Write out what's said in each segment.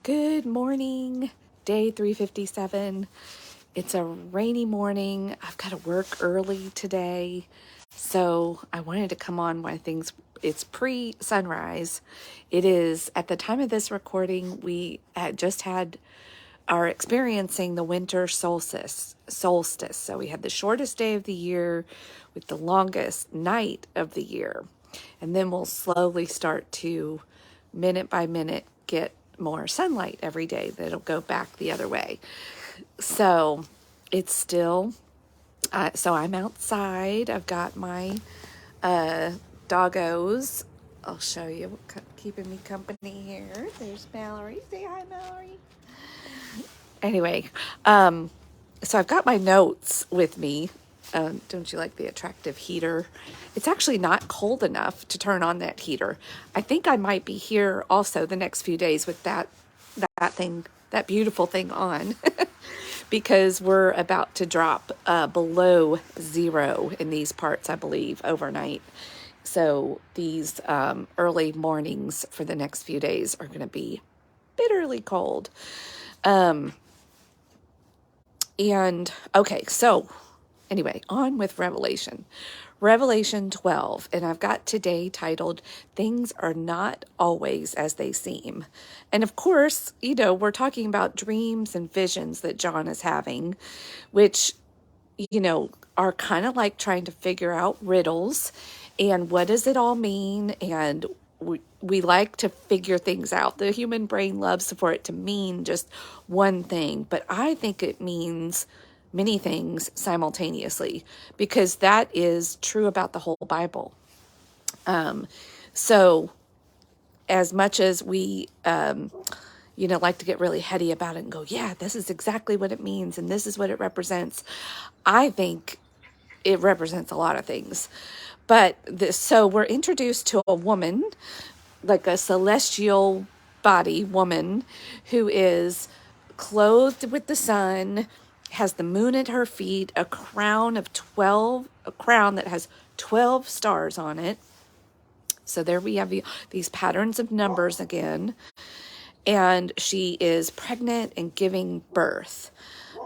Good morning, day 357. It's a rainy morning. I've got to work early today. So I wanted to come on when it's pre-sunrise. It is, at the time of this recording, we are experiencing the winter solstice. So we had the shortest day of the year with the longest night of the year. And then we'll slowly start to, minute by minute, get more sunlight every day. That'll go back the other way. So it's still, so I'm outside. I've got my doggos. I'll show you, keeping me company here. There's Mallory. Say hi, Mallory. Anyway, so I've got my notes with me. Don't you like the attractive heater? It's actually not cold enough to turn on that heater. I think I might be here also the next few days with that beautiful thing on because we're about to drop below zero in these parts, I believe, overnight. So these early mornings for the next few days are going to be bitterly cold. And okay, so anyway, on with Revelation 12. And I've got today titled, Things Are Not Always as They Seem. And of course, we're talking about dreams and visions that John is having, which, are kind of like trying to figure out riddles and what does it all mean. And we like to figure things out. The human brain loves for it to mean just one thing, but I think it means many things simultaneously because that is true about the whole Bible. So as much as we, like to get really heady about it and go, yeah, this is exactly what it means and this is what it represents, I think it represents a lot of things. But so we're introduced to a woman, like a celestial body woman, who is clothed with the sun, has the moon at her feet, a crown that has 12 stars on it. So there we have these patterns of numbers again. And she is pregnant and giving birth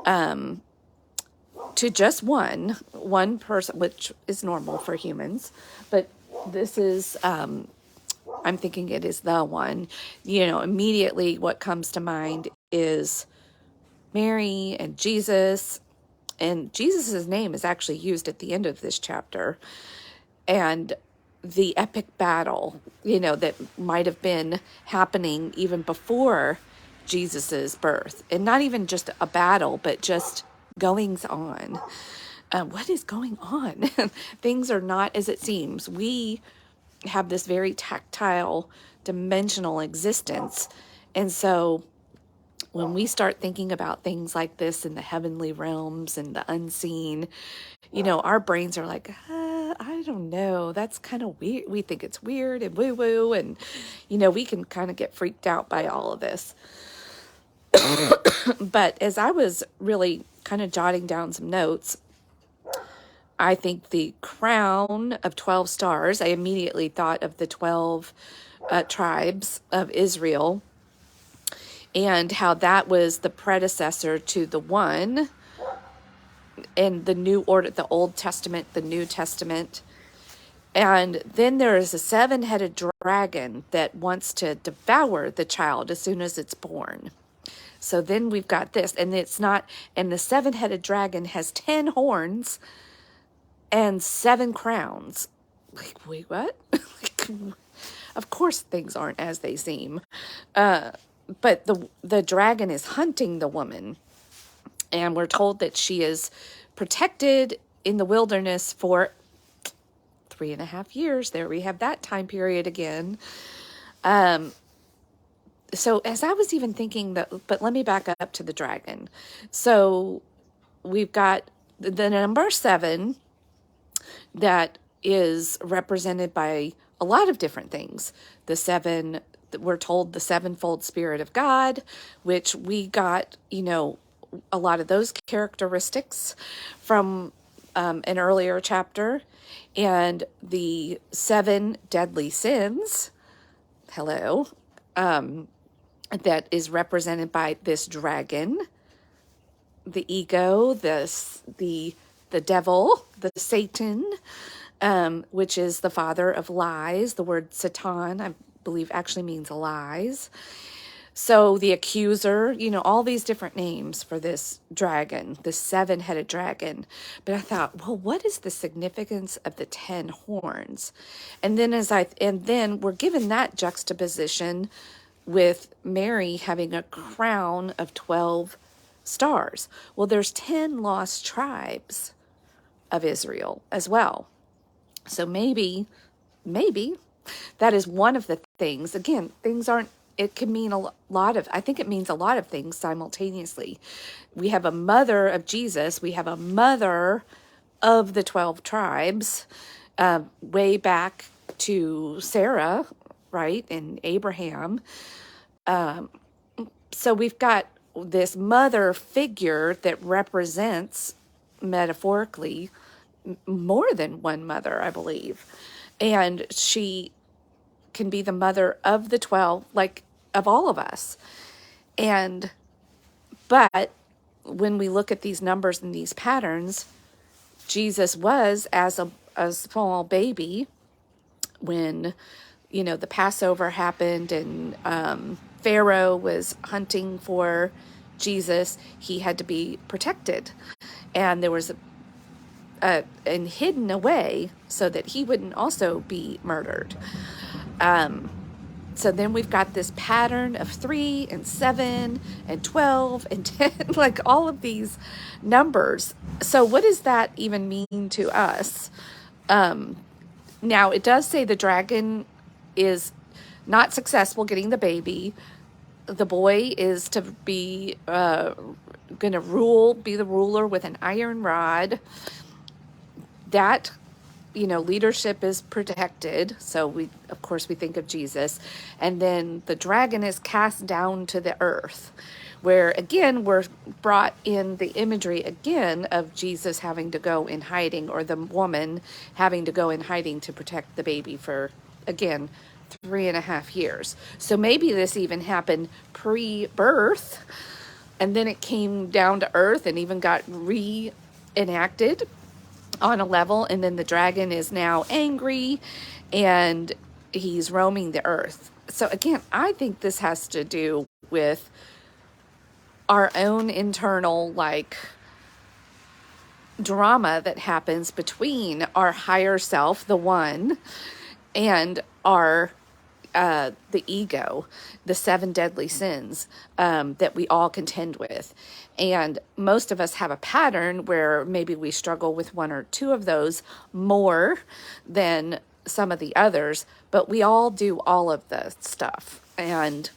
to just one person, which is normal for humans. But this is, I'm thinking it is the one. Immediately what comes to mind is Mary and Jesus. And Jesus' name is actually used at the end of this chapter. And the epic battle, that might have been happening even before Jesus's birth. And not even just a battle, but just goings on. What is going on? Things are not as it seems. We have this very tactile, dimensional existence. And so when we start thinking about things like this in the heavenly realms and the unseen, our brains are like, I don't know, that's kind of weird. We think it's weird and woo-woo, and, we can kind of get freaked out by all of this. But as I was really kind of jotting down some notes, I think the crown of 12 stars, I immediately thought of the 12 tribes of Israel and how that was the predecessor to the one in the New Order, the Old Testament, the New Testament. And then there is a 7-headed dragon that wants to devour the child as soon as it's born. So then we've got this, and the 7-headed dragon has 10 horns and 7 crowns. Like, wait, what? Of course things aren't as they seem. But the dragon is hunting the woman. And we're told that she is protected in the wilderness for 3.5 years. There we have that time period again. So as I was even thinking but let me back up to the dragon. So we've got the number 7 that is represented by a lot of different things. The 7, we're told the 7-fold Spirit of God, which we got, a lot of those characteristics from an earlier chapter. And the 7 deadly sins, hello, that is represented by this dragon, the ego, the devil, the Satan, which is the father of lies. The word Satan, I believe, actually means lies. So the accuser, all these different names for this dragon, the seven-headed dragon. But I thought, well, what is the significance of the 10 horns? And then we're given that juxtaposition with Mary having a crown of 12 stars. Well, there's 10 lost tribes of Israel as well. So maybe that is one of the things. Again, it can mean I think it means a lot of things simultaneously. We have a mother of Jesus. We have a mother of the 12 tribes, way back to Sarah, right? And Abraham. So we've got this mother figure that represents, metaphorically, more than one mother, I believe. And she can be the mother of the 12, like of all of us. But when we look at these numbers and these patterns, Jesus was as a small baby when, the Passover happened and Pharaoh was hunting for Jesus. He had to be protected. And there was and hidden away so that he wouldn't also be murdered. So then we've got this pattern of 3 and 7 and 12 and 10, like all of these numbers. So what does that even mean to us? Now, it does say the dragon is not successful getting the baby. The boy is to be going to be the ruler with an iron rod. That, leadership is protected. So we think of Jesus. And then the dragon is cast down to the earth, where again, we're brought in the imagery again of Jesus having to go in hiding, or the woman having to go in hiding to protect the baby for, again, 3.5 years. So maybe this even happened pre-birth, and then it came down to earth and even got reenacted on a level, and then the dragon is now angry and he's roaming the earth. So again, I think this has to do with our own internal drama that happens between our higher self, the one, and our the ego, the 7 deadly sins that we all contend with. And most of us have a pattern where maybe we struggle with 1 or 2 of those more than some of the others, but we all do all of the stuff. And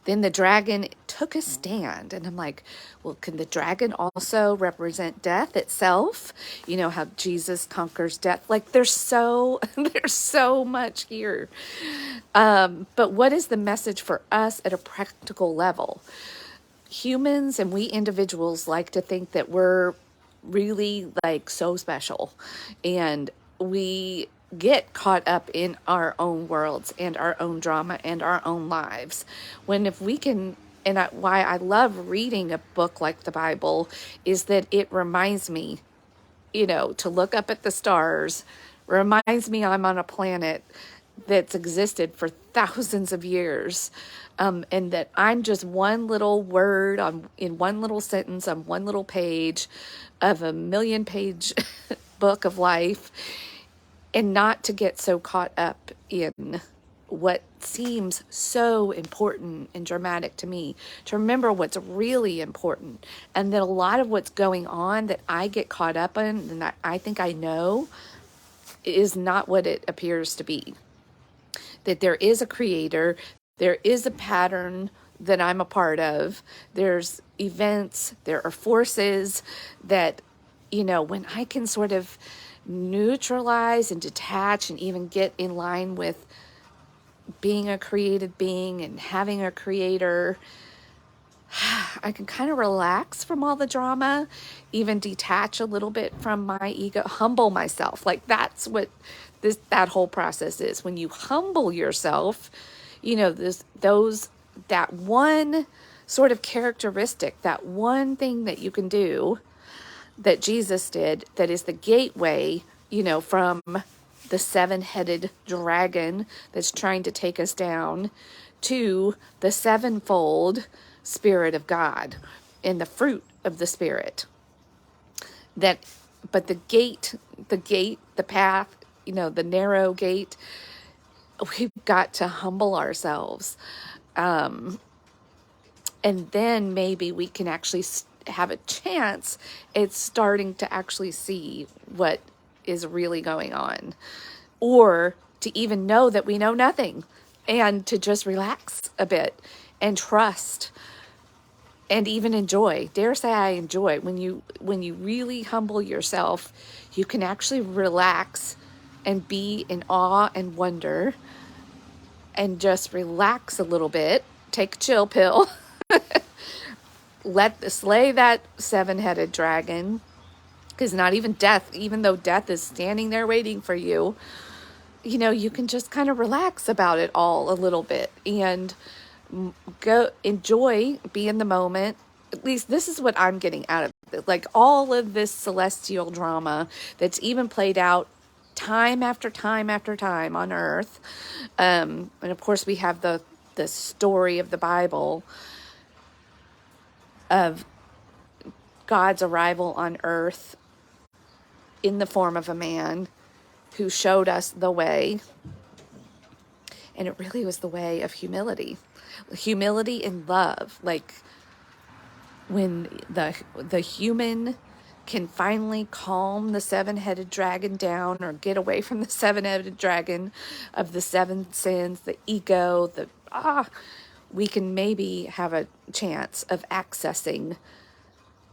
then the dragon took a stand, and I'm like, well, can the dragon also represent death itself? How Jesus conquers death. Like there's so much here. But what is the message for us at a practical level? Humans and we individuals like to think that we're really so special, and we get caught up in our own worlds and our own drama and our own lives. When if we can, why I love reading a book like the Bible is that it reminds me, to look up at the stars, reminds me I'm on a planet that's existed for thousands of years, and that I'm just one little word in one little sentence on one little page of a 1,000,000-page book of life. And not to get so caught up in what seems so important and dramatic to me, to remember what's really important. And that a lot of what's going on that I get caught up in and that I think I know is not what it appears to be. That there is a creator, there is a pattern that I'm a part of, there's events, there are forces that, when I can sort of neutralize and detach and even get in line with being a created being and having a creator, I can kind of relax from all the drama, even detach a little bit from my ego, humble myself. Like that's what that whole process is. When you humble yourself, that one sort of characteristic, that one thing that you can do that Jesus did, that is the gateway, from the seven-headed dragon that's trying to take us down to the sevenfold Spirit of God and the fruit of the Spirit. But the path, the narrow gate, we've got to humble ourselves. And then maybe we can actually have a chance at starting to actually see what is really going on, or to even know that we know nothing, and to just relax a bit and trust and even enjoy. Dare say I enjoy. When you really humble yourself, you can actually relax and be in awe and wonder and just relax a little bit. Take a chill pill. Slay that seven-headed dragon, because not even death, even though death is standing there waiting for you, you can just kind of relax about it all a little bit and go enjoy, be in the moment. At least this is what I'm getting out of it. Like all of this celestial drama that's even played out time after time after time on earth. And of course we have the story of the Bible of God's arrival on earth in the form of a man who showed us the way. And it really was the way of humility and love. Like when the human can finally calm the seven-headed dragon down, or get away from the seven-headed dragon of the seven sins, the ego, we can maybe have a chance of accessing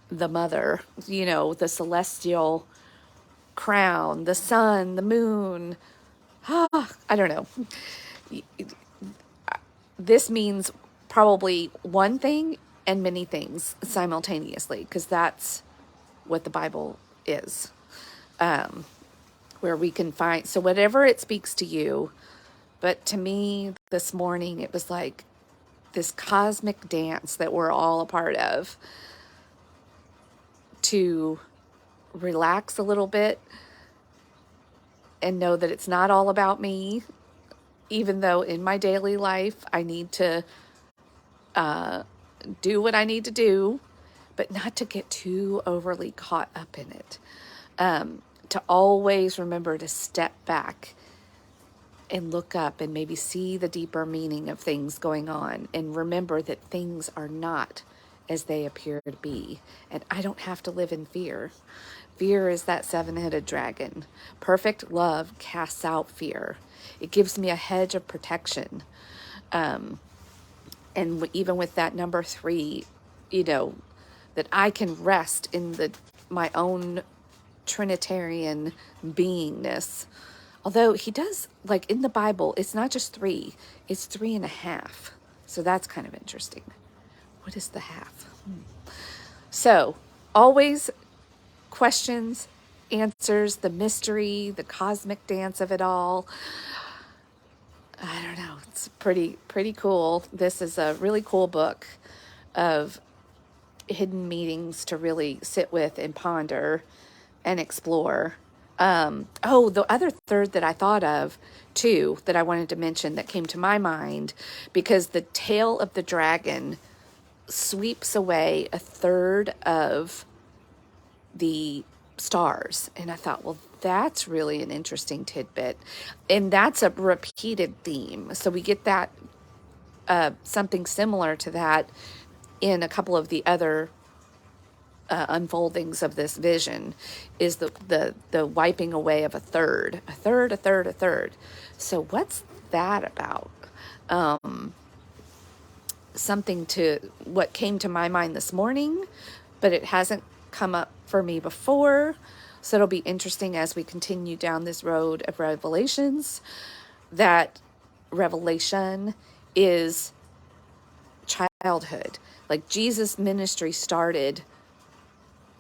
the mother, the celestial crown, the sun, the moon. I don't know. This means probably one thing and many things simultaneously, because that's what the Bible is. Where we can find, so whatever it speaks to you, but to me this morning, it was like this cosmic dance that we're all a part of, to relax a little bit and know that it's not all about me, even though in my daily life I need to do what I need to do, but not to get too overly caught up in it. To always remember to step back and look up and maybe see the deeper meaning of things going on, and remember that things are not as they appear to be. And I don't have to live in fear. Fear is that seven-headed dragon. Perfect love casts out fear. It gives me a hedge of protection. And even with that number 3, that I can rest in my own Trinitarian beingness. Although he does, like in the Bible, it's not just 3, it's 3.5. So that's kind of interesting. What is the half? So always questions, answers, the mystery, the cosmic dance of it all. I don't know. It's pretty cool. This is a really cool book of hidden meanings to really sit with and ponder and explore. The other third that I thought of too, that I wanted to mention, that came to my mind, because the tail of the dragon sweeps away a third of the stars. And I thought, well, that's really an interesting tidbit. And that's a repeated theme. So we get that, something similar to that in a couple of the other unfoldings of this vision, is the wiping away of a third. So what's that about? Something to what came to my mind this morning, but it hasn't come up for me before. So it'll be interesting as we continue down this road of revelations, that revelation is childhood. Like Jesus' ministry started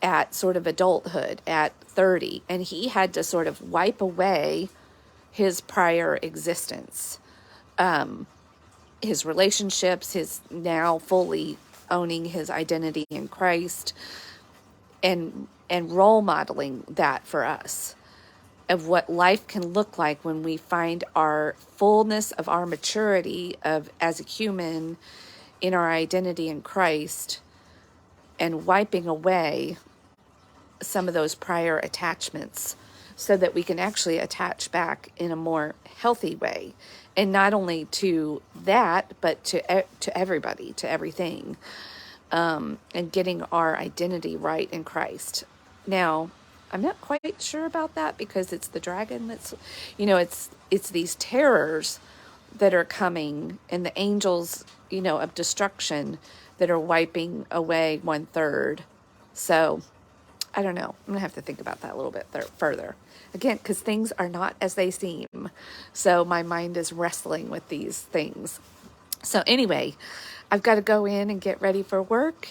at sort of adulthood at 30, and he had to sort of wipe away his prior existence. his relationships, his now fully owning his identity in Christ, and role modeling that for us of what life can look like when we find our fullness of our maturity of as a human in our identity in Christ, and wiping away some of those prior attachments so that we can actually attach back in a more healthy way, and not only to that but to everybody, to everything, and getting our identity right in Christ. Now, I'm not quite sure about that because it's the dragon that's, it's these terrors that are coming, and the angels, of destruction that are wiping away 1/3. So I don't know. I'm going to have to think about that a little bit further. Again, because things are not as they seem. So my mind is wrestling with these things. So anyway, I've got to go in and get ready for work.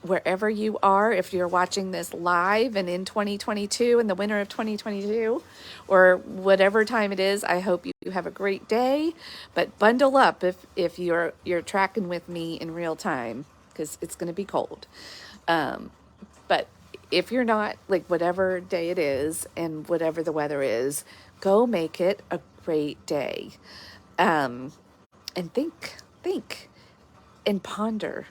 Wherever you are, if you're watching this live and in 2022, in the winter of 2022, or whatever time it is, I hope you have a great day. But bundle up if you're tracking with me in real time, because it's going to be cold. But if you're not, like, whatever day it is and whatever the weather is, go make it a great day. And think and ponder.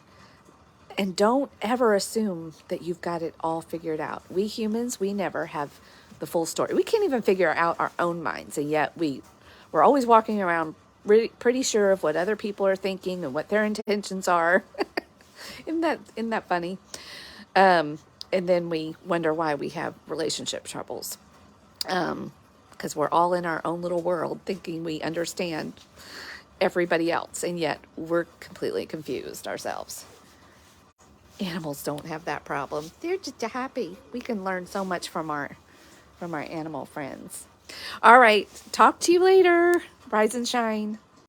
And don't ever assume that you've got it all figured out. We humans, we never have the full story. We can't even figure out our own minds. And yet we're always walking around pretty sure of what other people are thinking and what their intentions are. Isn't that funny? And then we wonder why we have relationship troubles. Because we're all in our own little world thinking we understand everybody else. And yet we're completely confused ourselves. Animals don't have that problem. They're just happy. We can learn so much from our animal friends. All right. Talk to you later. Rise and shine.